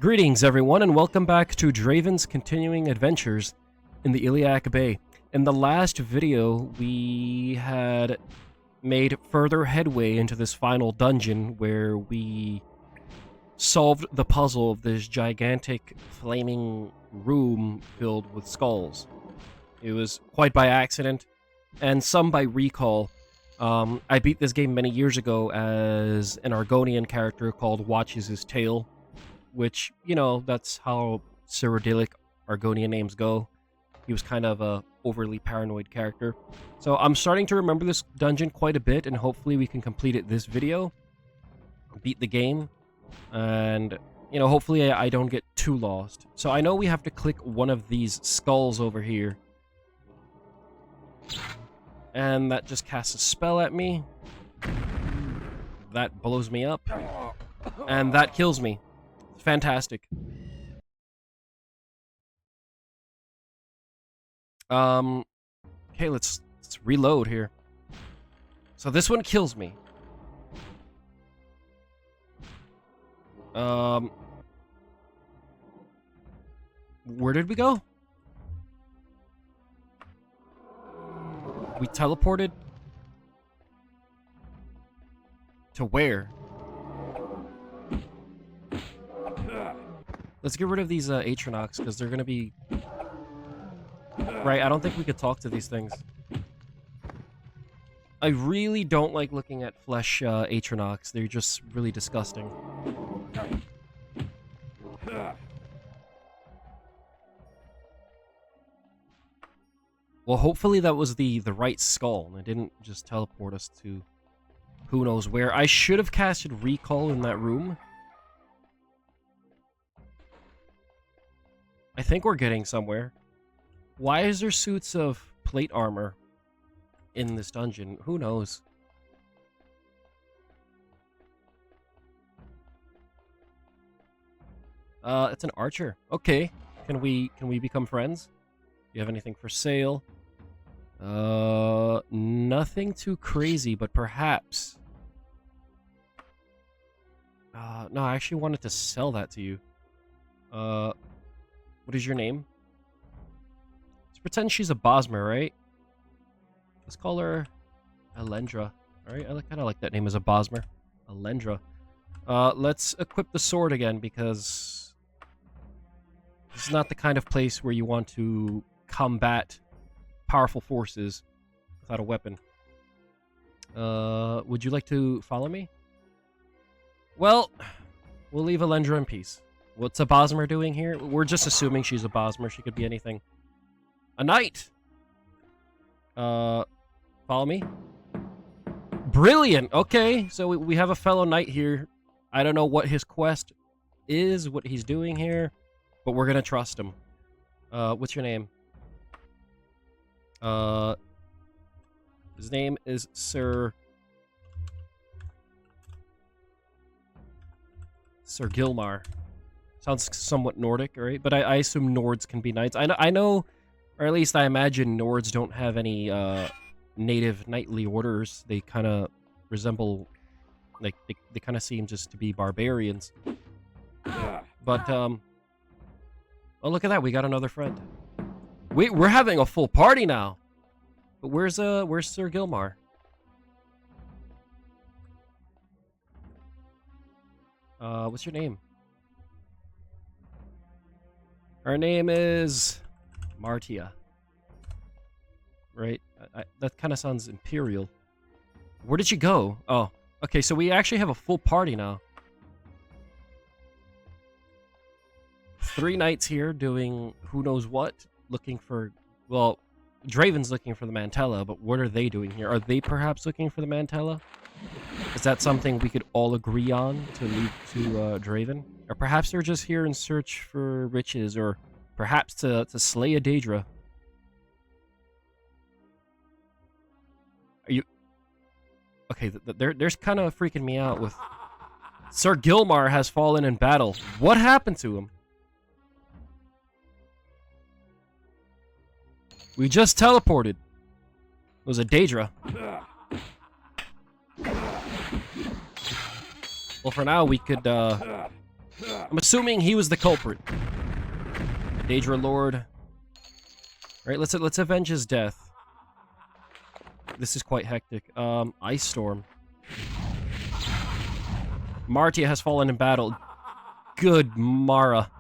Greetings everyone and welcome back to Draven's continuing adventures in the Iliac Bay. In the last video, we had made further headway into this final dungeon where we solved the puzzle of this gigantic flaming room filled with skulls. It was quite by accident and some by recall. I beat this game many years ago as an Argonian character called Watches His Tail, which, you know, that's how Cyrodiilic Argonian names go. He was kind of a overly paranoid character. So I'm starting to remember this dungeon quite a bit, and hopefully we can complete it this video, beat the game, and, you know, hopefully I don't get too lost. So I know we have to click one of these skulls over here. And that just casts a spell at me. That blows me up. And that kills me. Fantastic. Okay, let's reload here. So this one kills me. Where did we go? We teleported to where? Let's get rid of these Atronox, because they're going to be... Right, I don't think we could talk to these things. I really don't like looking at flesh Atronox. They're just really disgusting. Well, hopefully that was the right skull, and it didn't just teleport us to who knows where. I should have casted Recall in that room. I think we're getting somewhere. Why is there suits of plate armor in this dungeon? Who knows? It's an archer. Okay. Can we become friends? Do you have anything for sale? Nothing too crazy, but perhaps. No, I actually wanted to sell that to you. What is your name? Let's pretend she's a Bosmer, right? Let's call her Elendra. Alright, I kind of like that name as a Bosmer. Elendra. Let's equip the sword again, because this is not the kind of place where you want to combat powerful forces without a weapon. Would you like to follow me? Well, we'll leave Elendra in peace. What's a Bosmer doing here? We're just assuming she's a Bosmer. She could be anything. A knight! Follow me? Brilliant! Okay, so we have a fellow knight here. I don't know what his quest is, what he's doing here, but we're gonna trust him. What's your name? His name is Sir Gilmar. Sounds somewhat Nordic, right? But I assume Nords can be knights. I know, or at least I imagine Nords don't have any native knightly orders. They kind of resemble, like, they kind of seem just to be barbarians. But, oh, look at that. We got another friend. We're having a full party now. But where's Sir Gilmar? What's your name? Her name is Martia. Right? That kind of sounds imperial. Where did she go? Oh, okay, so we actually have a full party now. 3 knights here doing who knows what, looking for... Well, Draven's looking for the Mantella, but what are they doing here? Are they perhaps looking for the Mantella? Is that something we could all agree on to lead to Draven? Or perhaps they're just here in search for riches, or perhaps to slay a Daedra. Are you... Okay, there's kind of freaking me out with... Sir Gilmar has fallen in battle. What happened to him? We just teleported. It was a Daedra. Well, for now, we could I'm assuming he was the culprit. Daedra Lord. Right, let's avenge his death. This is quite hectic. Ice Storm. Martia has fallen in battle. Good Mara.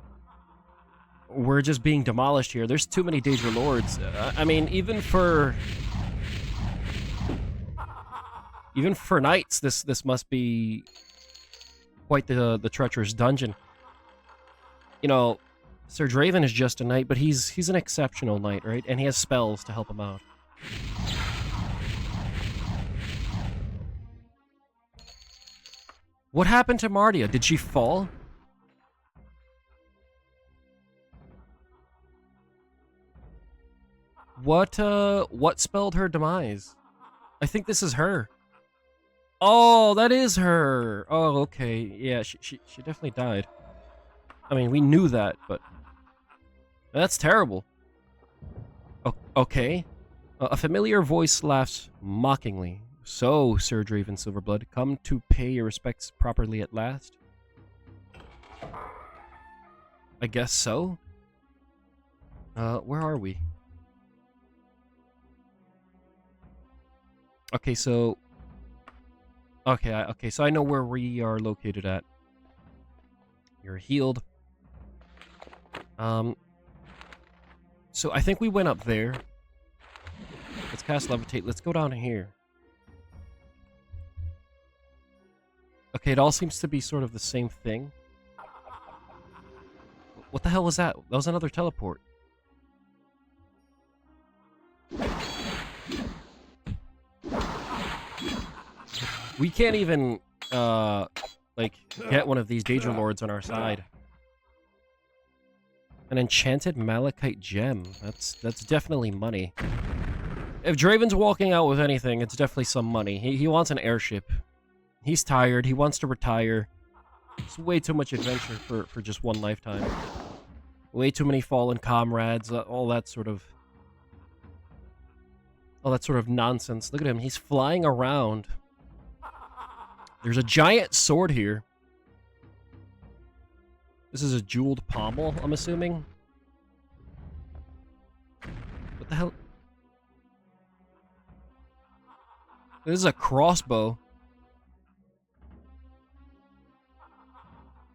We're just being demolished here. There's too many Daedra Lords. I mean, even for knights, this must be quite the treacherous dungeon. You know, Sir Draven is just a knight, but he's an exceptional knight, right? And he has spells to help him out. What happened to Martia? Did she fall? What spelled her demise? I think this is her. Oh, that is her. Oh, okay. Yeah, she definitely died. I mean, we knew that, but that's terrible. Okay. A familiar voice laughs mockingly. So, Sir Draven Silverblood, come to pay your respects properly at last? I guess so. Where are we? Okay, so... Okay, so I know where we are located at. You're healed. So I think we went up there. Let's cast Levitate. Let's go down here. Okay, it all seems to be sort of the same thing. What the hell was that? That was another teleport. We can't even, like, get one of these Daedra Lords on our side. An enchanted malachite gem. That's definitely money. If Draven's walking out with anything, it's definitely some money. He wants an airship. He's tired. He wants to retire. It's way too much adventure for just one lifetime. Way too many fallen comrades. All that sort of nonsense. Look at him. He's flying around. There's a giant sword here. This is a jeweled pommel, I'm assuming. What the hell? This is a crossbow.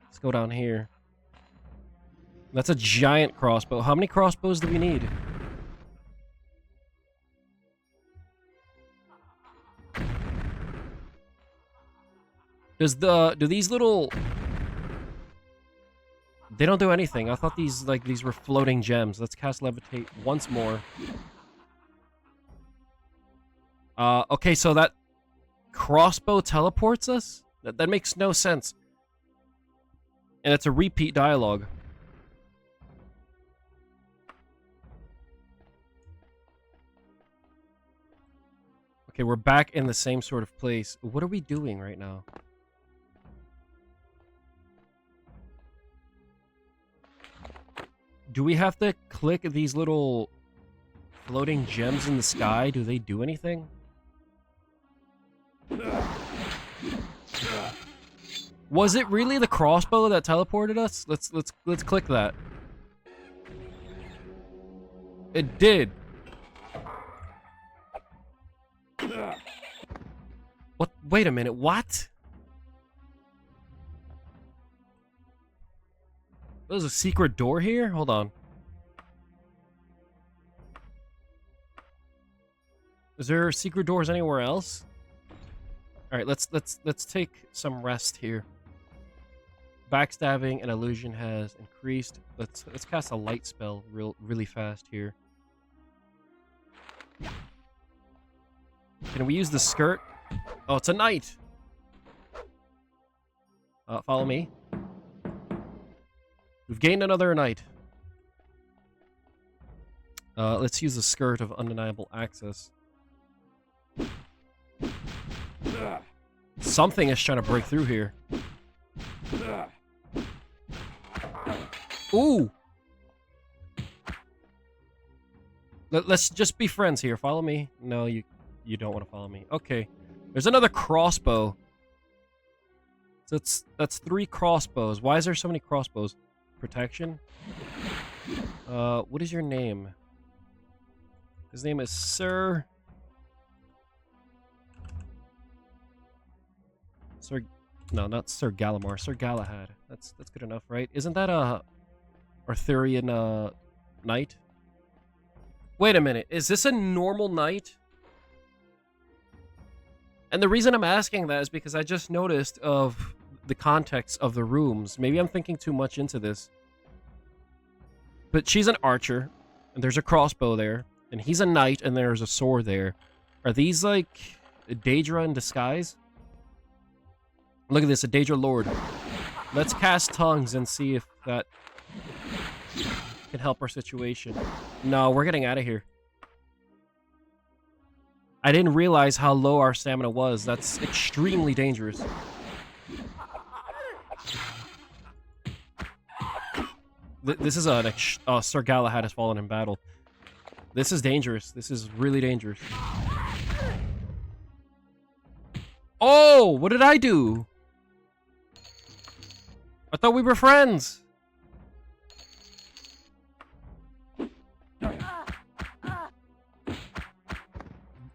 Let's go down here. That's a giant crossbow. How many crossbows do we need? Do these little... They don't do anything. I thought these were floating gems. Let's cast Levitate once more. Okay, so that crossbow teleports us? That makes no sense. And it's a repeat dialogue. Okay, we're back in the same sort of place. What are we doing right now? Do we have to click these little floating gems in the sky? Do they do anything? Was it really the crossbow that teleported us? Let's click that. It did. What? Wait a minute. What? There's a secret door here? Hold on. Is there secret doors anywhere else? All right, let's take some rest here. Backstabbing and illusion has increased. Let's cast a light spell really fast here. Can we use the skirt? Oh, it's a knight. Follow me. We've gained another knight. Let's use the skirt of undeniable access. Something is trying to break through here. Ooh! Let's just be friends here. Follow me. No, you don't want to follow me. Okay. There's another crossbow. That's 3 crossbows. Why is there so many crossbows? Protection? What is your name? His name is Sir... No, not Sir Gallimar. Sir Galahad. That's good enough, right? Isn't that a Arthurian knight? Wait a minute. Is this a normal knight? And the reason I'm asking that is because I just noticed of the context of the rooms. Maybe I'm thinking too much into this. But she's an archer, and there's a crossbow there, and he's a knight, and there's a sword there. Are these like Daedra in disguise? Look at this, a Daedra Lord. Let's cast tongues and see if that can help our situation. No, we're getting out of here. I didn't realize how low our stamina was. That's extremely dangerous. This is Sir Galahad has fallen in battle. This is dangerous. This is really dangerous. Oh, what did I do? I thought we were friends.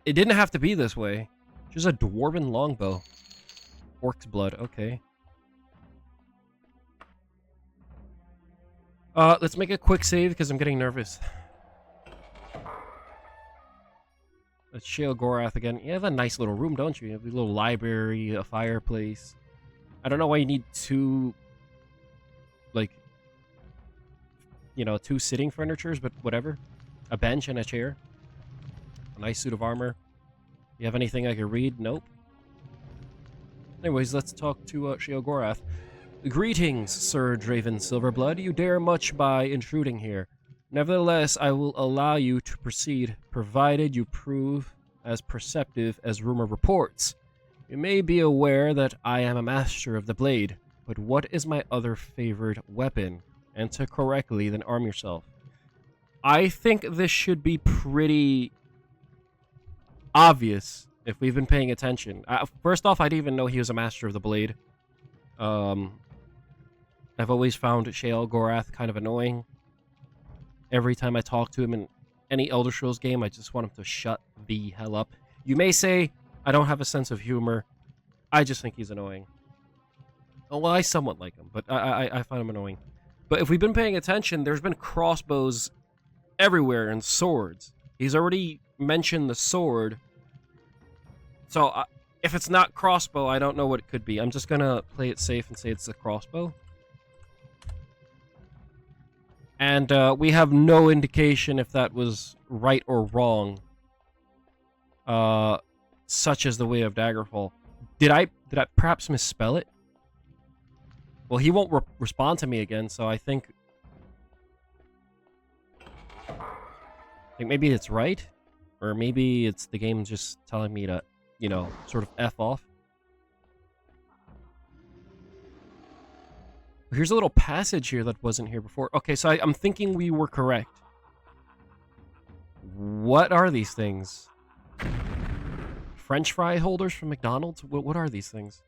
It didn't have to be this way. Just a dwarven longbow. Orc's blood, okay. Let's make a quick save because I'm getting nervous. Let's Shale Gorath again. You have a nice little room, don't you? You have a little library, a fireplace. I don't know why you need 2... like, you know, 2 sitting furnitures, but whatever. A bench and a chair. A nice suit of armor. You have anything I can read? Nope. Anyways, let's talk to Shale Gorath. Greetings, Sir Draven Silverblood. You dare much by intruding here. Nevertheless, I will allow you to proceed, provided you prove as perceptive as rumor reports. You may be aware that I am a master of the blade, but what is my other favorite weapon? Enter correctly, then arm yourself. I think this should be pretty obvious if we've been paying attention. First off, I didn't even know he was a master of the blade. I've always found Shale Gorath kind of annoying. Every time I talk to him in any Elder Scrolls game, I just want him to shut the hell up. You may say I don't have a sense of humor. I just think he's annoying. Oh, well, I somewhat like him, but I find him annoying. But if we've been paying attention, there's been crossbows everywhere and swords. He's already mentioned the sword. So if it's not crossbow, I don't know what it could be. I'm just going to play it safe and say it's a crossbow. And we have no indication if that was right or wrong. Such as the way of Daggerfall. Did I perhaps misspell it? Well, he won't respond to me again, so I think maybe it's right, or maybe it's the game just telling me to, you know, sort of F off. Here's a little passage here that wasn't here before. Okay, so I'm thinking we were correct. What are these things? French fry holders from McDonald's? What are these things?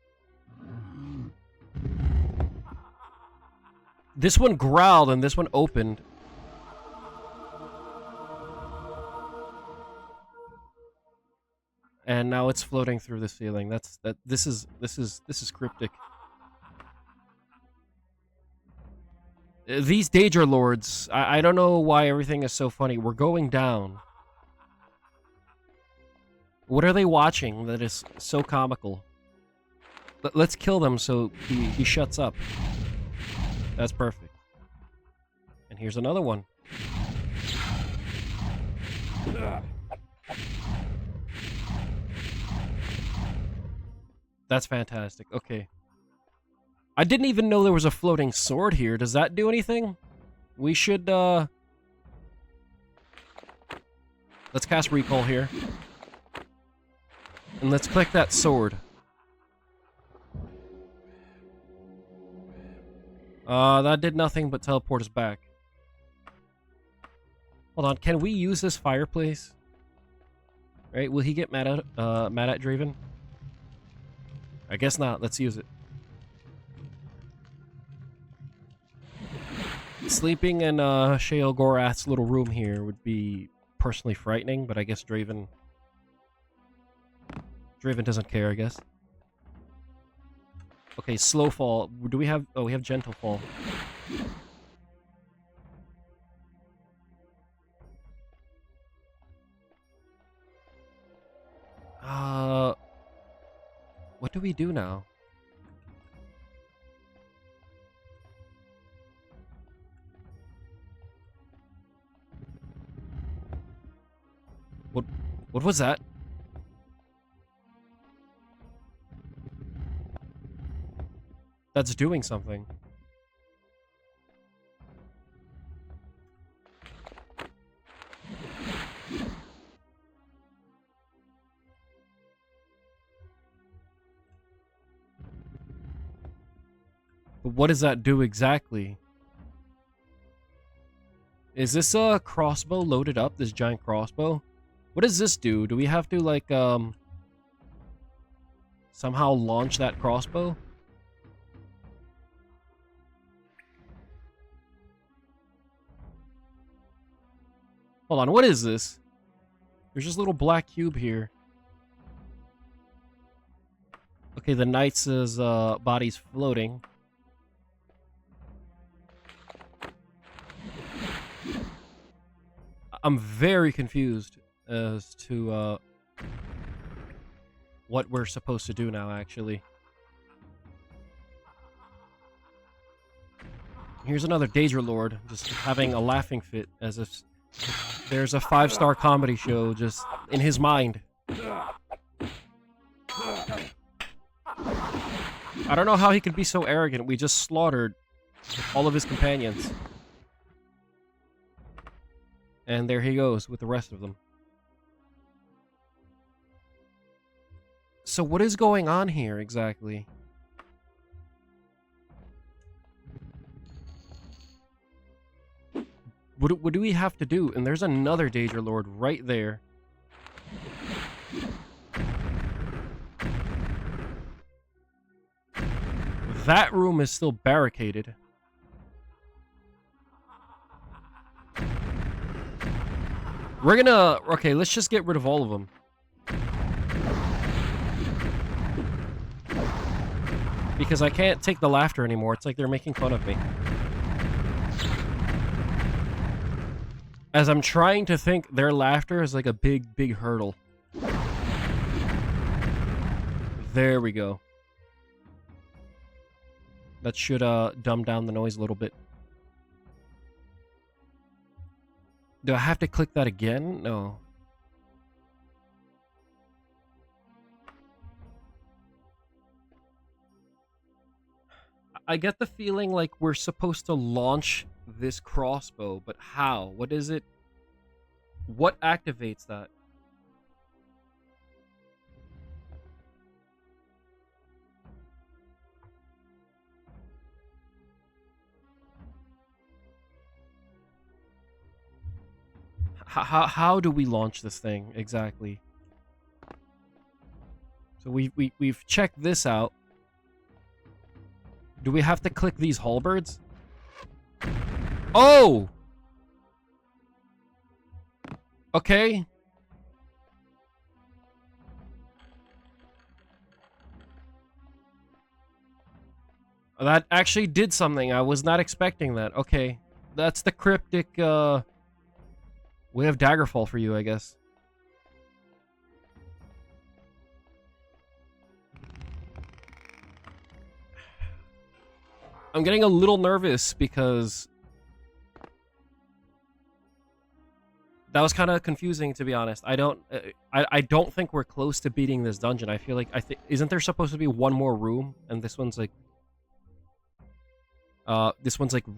This one growled and this one opened. And now it's floating through the ceiling. This is cryptic. These Daedra Lords, I don't know why everything is so funny. We're going down. What are they watching that is so comical? Let's kill them so he shuts up. That's perfect. And here's another one. That's fantastic. Okay. I didn't even know there was a floating sword here. Does that do anything? We should, let's cast recall here. And let's click that sword. That did nothing but teleport us back. Hold on, can we use this fireplace? Right, will he get mad at Draven? I guess not. Let's use it. Sleeping in Shale Gorath's little room here would be personally frightening, but I guess Draven doesn't care, I guess. Okay, slow fall. Do we have... Oh, we have gentle fall. What do we do now? What was that? That's doing something. But what does that do exactly? Is this a crossbow loaded up? This giant crossbow? What does this do? Do we have to, like, somehow launch that crossbow? Hold on, what is this? There's just a little black cube here. Okay, the knight's body's floating. I'm very confused as to what we're supposed to do now, actually. Here's another Daedra Lord just having a laughing fit as if there's a 5-star comedy show just in his mind. I don't know how he could be so arrogant. We just slaughtered all of his companions. And there he goes with the rest of them. So what is going on here exactly? What do we have to do? And there's another Daedra Lord right there. That room is still barricaded. We're gonna... Okay, let's just get rid of all of them. Because I can't take the laughter anymore. It's like they're making fun of me. As I'm trying to think, their laughter is like a big, big hurdle. There we go. That should dumb down the noise a little bit. Do I have to click that again? No. I get the feeling like we're supposed to launch this crossbow, but how? What is it? What activates that? How do we launch this thing exactly? So we've checked this out. Do we have to click these halberds? Oh! Okay. That actually did something. I was not expecting that. Okay. That's the cryptic, We have Daggerfall for you, I guess. I'm getting a little nervous because that was kind of confusing, to be honest. I don't think we're close to beating this dungeon. I feel like isn't there supposed to be one more room, and this one's like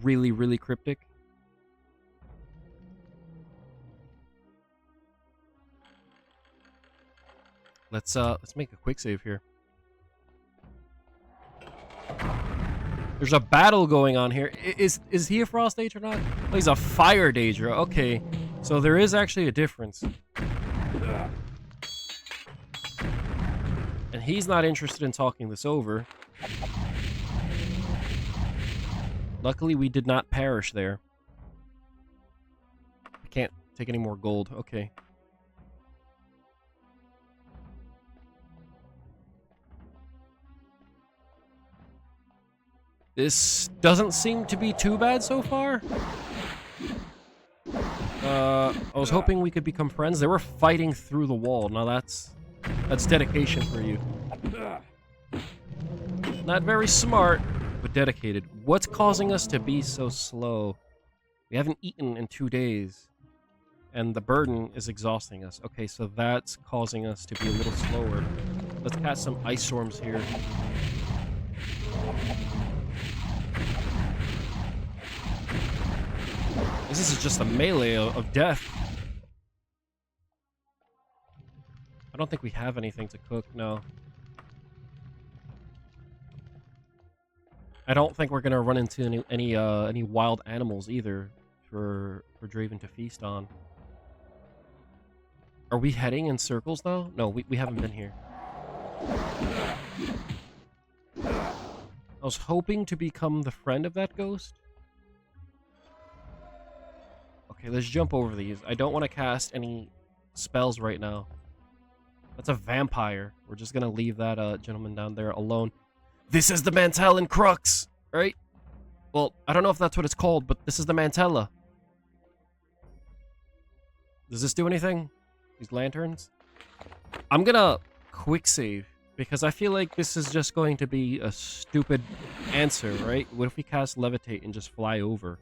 really, really cryptic. Let's make a quick save here. There's a battle going on here. Is he a Frost Daedra or not? Oh, he's a Fire Daedra. Okay, so there is actually a difference. And he's not interested in talking this over. Luckily, we did not perish there. I can't take any more gold. Okay. This doesn't seem to be too bad so far. I was hoping we could become friends. They were fighting through the wall. Now that's dedication for you. Not very smart, but dedicated. What's causing us to be so slow? We haven't eaten in 2 days, and the burden is exhausting us. Okay, so that's causing us to be a little slower. Let's cast some ice storms here. This is just a melee of death. I don't think we have anything to cook, no. I don't think we're gonna run into any wild animals either for Draven to feast on. Are we heading in circles though? No, we haven't been here. I was hoping to become the friend of that ghost. Okay, let's jump over these. I don't want to cast any spells right now. That's a vampire. We're just gonna leave that gentleman down there alone. This is the Mantellan Crux, right? Well, I don't know if that's what it's called, but this is the Mantella. Does this do anything? These lanterns? I'm gonna quick save, because I feel like this is just going to be a stupid answer, right? What if we cast Levitate and just fly over?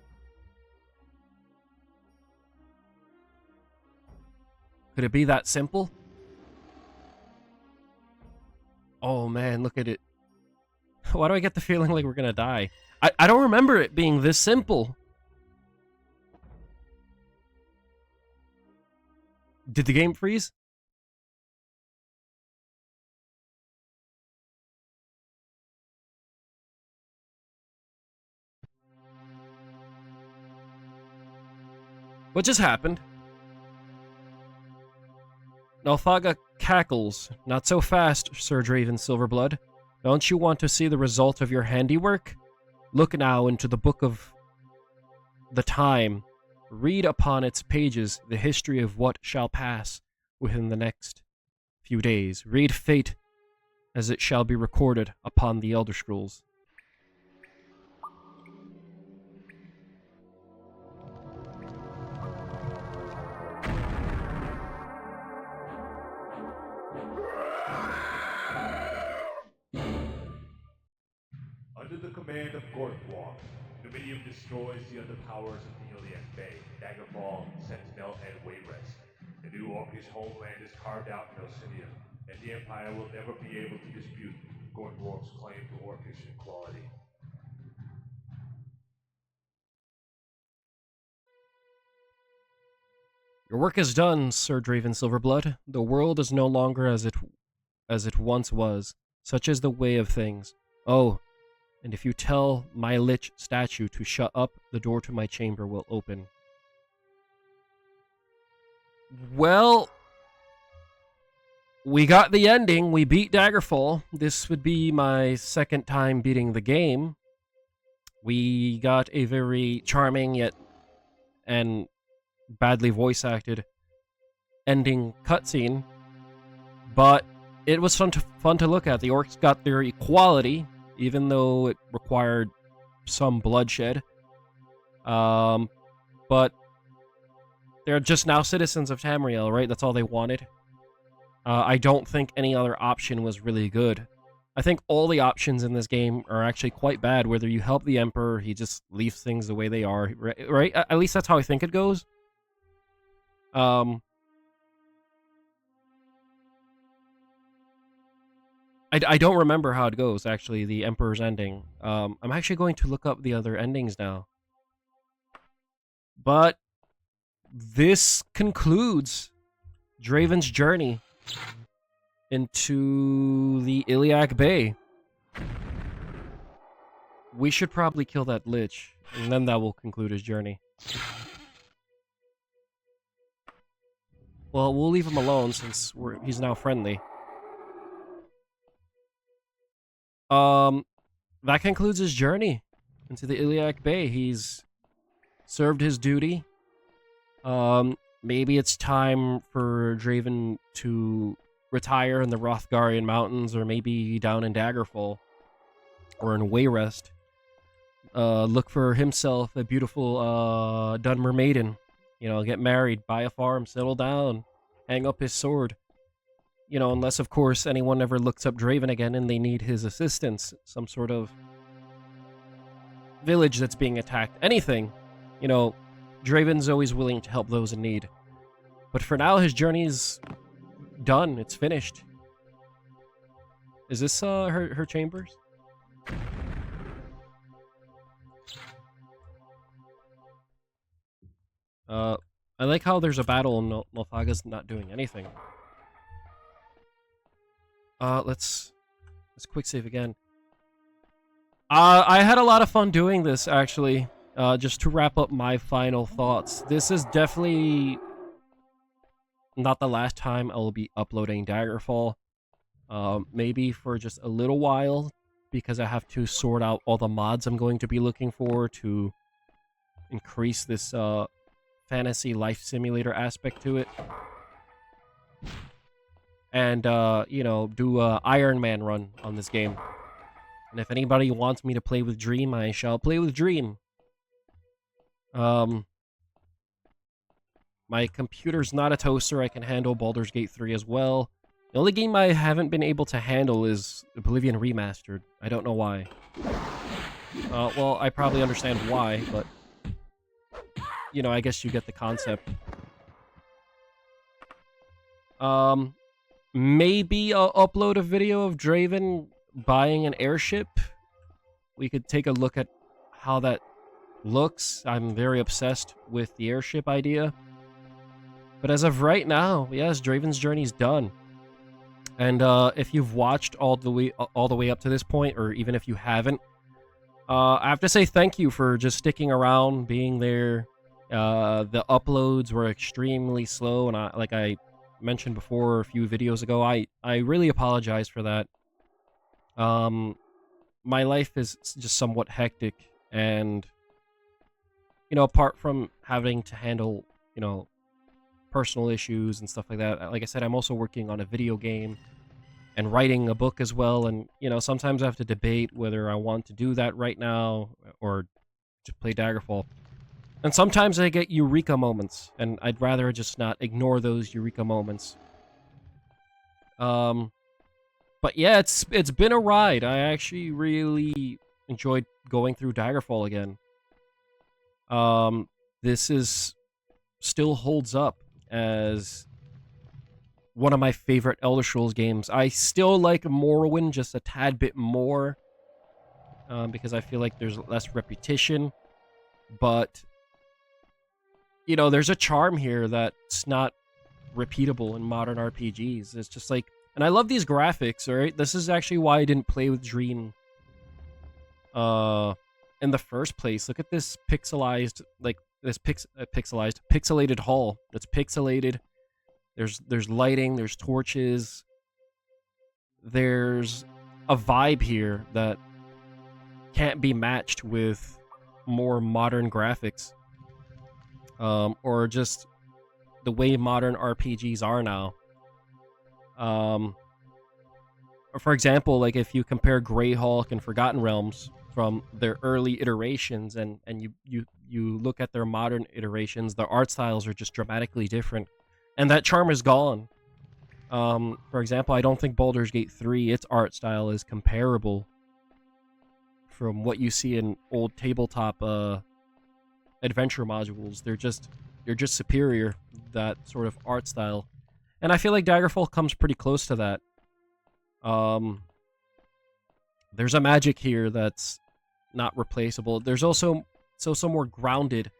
Could it be that simple? Oh man, look at it. Why do I get the feeling like we're gonna die? I don't remember it being this simple. Did the game freeze? What just happened? Nalthaga cackles. Not so fast, Sir Draven Silverblood. Don't you want to see the result of your handiwork? Look now into the book of the time. Read upon its pages the history of what shall pass within the next few days. Read fate as it shall be recorded upon the Elder Scrolls. Under the command of Gorthwalk, Dominion destroys the underpowers of the Iliac Bay, Daggerfall, Sentinel, and Wayrest. The new Orcish homeland is carved out in Elsinia, and the Empire will never be able to dispute Gorthwalk's claim to Orcish equality. Your work is done, Sir Draven Silverblood. The world is no longer as it once was. Such is the way of things. Oh, and if you tell my lich statue to shut up, the door to my chamber will open. Well, we got the ending. We beat Daggerfall. This would be my second time beating the game. We got a very charming yet and badly voice acted ending cutscene, but it was fun to look at. The orcs got their equality, even though it required some bloodshed. But they're just now citizens of Tamriel, right? That's all they wanted. I don't think any other option was really good. I think all the options in this game are actually quite bad. Whether you help the Emperor, he just leaves things the way they are, right? At least that's how I think it goes. I don't remember how it goes, actually, the Emperor's ending. I'm actually going to look up the other endings now. But this concludes Draven's journey into the Iliac Bay. We should probably kill that lich, and then that will conclude his journey. Well, we'll leave him alone since he's now friendly. That concludes his journey. into the Iliac Bay. He's served his duty. Maybe it's time for Draven to retire in the Rothgarian Mountains, or maybe down in Daggerfall, or in Wayrest. Look for himself a beautiful Dunmer maiden. You know, get married, buy a farm, settle down, hang up his sword. You know, unless, of course, anyone ever looks up Draven again and they need his assistance. Some sort of village that's being attacked. Anything. You know, Draven's always willing to help those in need. But for now, his journey's done. It's finished. Is this her chambers? I like how there's a battle and Nalthaga's not doing anything. Let's quick save again. I had a lot of fun doing this, actually. Just to wrap up my final thoughts. This is definitely not the last time I will be uploading Daggerfall. Maybe for just a little while, because I have to sort out all the mods I'm going to be looking for to increase this fantasy life simulator aspect to it. And, you know, do a Iron Man run on this game. And if anybody wants me to play with Dream, I shall play with Dream. My computer's not a toaster. I can handle Baldur's Gate 3 as well. The only game I haven't been able to handle is Oblivion Remastered. I don't know why. Well, I probably understand why, but... You know, I guess you get the concept. Maybe I'll upload a video of Draven buying an airship. We could take a look at how that looks. I'm very obsessed with the airship idea. But as of right now, yes, Draven's journey's done. And if you've watched all the way up to this point, or even if you haven't, I have to say thank you for just sticking around, being there. The uploads were extremely slow, and like I mentioned before a few videos ago, I really apologize for that. My life is just somewhat hectic, and you know, apart from having to handle, you know, personal issues and stuff like that, like I said, I'm also working on a video game and writing a book as well, and you know, sometimes I have to debate whether I want to do that right now or to play Daggerfall. And sometimes I get eureka moments, and I'd rather just not ignore those eureka moments. But yeah, it's been a ride. I actually really enjoyed going through Daggerfall again. This is still holds up as one of my favorite Elder Scrolls games. I still like Morrowind just a tad bit more, because I feel like there's less repetition, but you know, there's a charm here that's not repeatable in modern RPGs. It's just like, and I love these graphics, alright? This is actually why I didn't play with Dream in the first place. Look at this pixelized, like, this pixelated hall. It's pixelated. There's lighting, there's torches. There's a vibe here that can't be matched with more modern graphics. Or just the way modern RPGs are now. For example, like if you compare Greyhawk and Forgotten Realms from their early iterations, and you look at their modern iterations, the art styles are just dramatically different, and that charm is gone. For example, I don't think Baldur's Gate 3, its art style is comparable from what you see in old tabletop adventure modules. They're just superior, that sort of art style. And I feel like Daggerfall comes pretty close to that. There's a magic here that's not replaceable. There's also more grounded.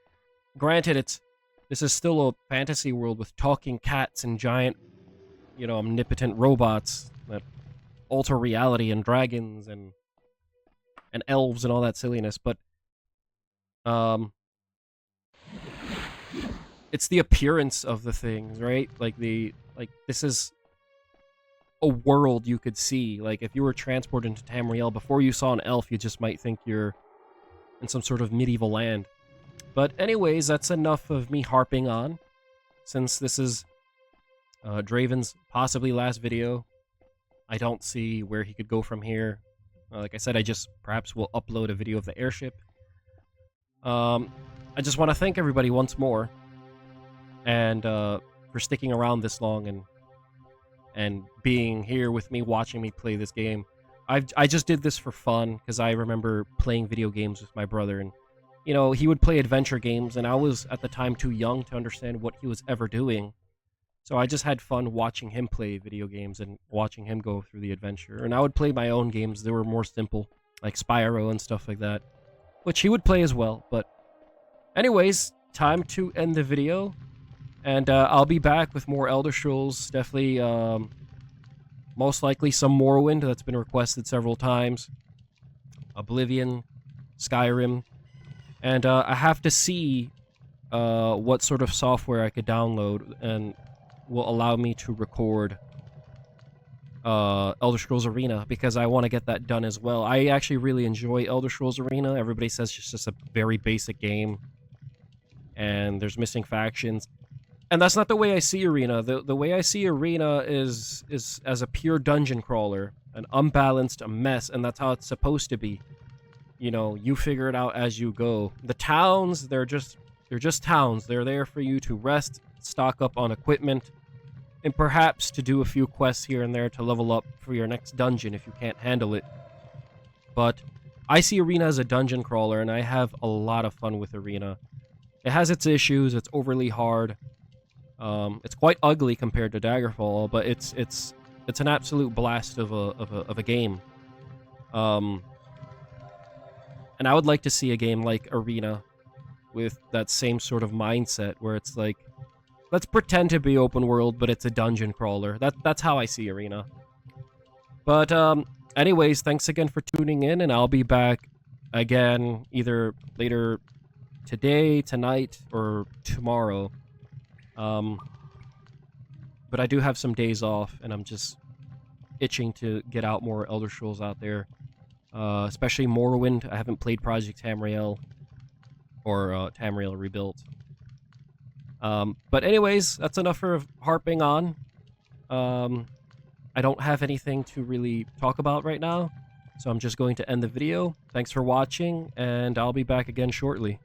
Granted, this is still a fantasy world with talking cats and giant, you know, omnipotent robots that alter reality, and dragons and elves and all that silliness, but it's the appearance of the things, right? Like this is a world you could see. Like if you were transported into Tamriel, before you saw an elf, you just might think you're in some sort of medieval land. But anyways, that's enough of me harping on, since this is Draven's possibly last video. I don't see where he could go from here. Like I said, I just perhaps will upload a video of the airship. I just want to thank everybody once more, and for sticking around this long and being here with me, watching me play this game. I just did this for fun because I remember playing video games with my brother, and you know, he would play adventure games, and I was at the time too young to understand what he was ever doing. So I just had fun watching him play video games and watching him go through the adventure. And I would play my own games. They were more simple, like Spyro and stuff like that, which he would play as well. But anyways, time to end the video. And I'll be back with more Elder Scrolls. Definitely, most likely some Morrowind that's been requested several times. Oblivion, Skyrim. And I have to see what sort of software I could download and will allow me to record Elder Scrolls Arena, because I want to get that done as well. I actually really enjoy Elder Scrolls Arena. Everybody says it's just a very basic game, and there's missing factions. And that's not the way I see Arena. The way I see Arena is as a pure dungeon crawler, an unbalanced mess, and that's how it's supposed to be. You know, you figure it out as you go. The towns, they're just towns. They're there for you to rest, stock up on equipment, and perhaps to do a few quests here and there to level up for your next dungeon if you can't handle it. But I see Arena as a dungeon crawler, and I have a lot of fun with Arena. It has its issues. It's overly hard. It's quite ugly compared to Daggerfall, but it's an absolute blast of a game. And I would like to see a game like Arena with that same sort of mindset, where it's like, let's pretend to be open world, but it's a dungeon crawler. That's how I see Arena. But anyways, thanks again for tuning in, and I'll be back again either later today, tonight, or tomorrow. But I do have some days off, and I'm just itching to get out more Elder Scrolls out there. Especially Morrowind. I haven't played Project Tamriel or Tamriel Rebuilt. But anyways, that's enough for harping on. I don't have anything to really talk about right now, so I'm just going to end the video. Thanks for watching, and I'll be back again shortly.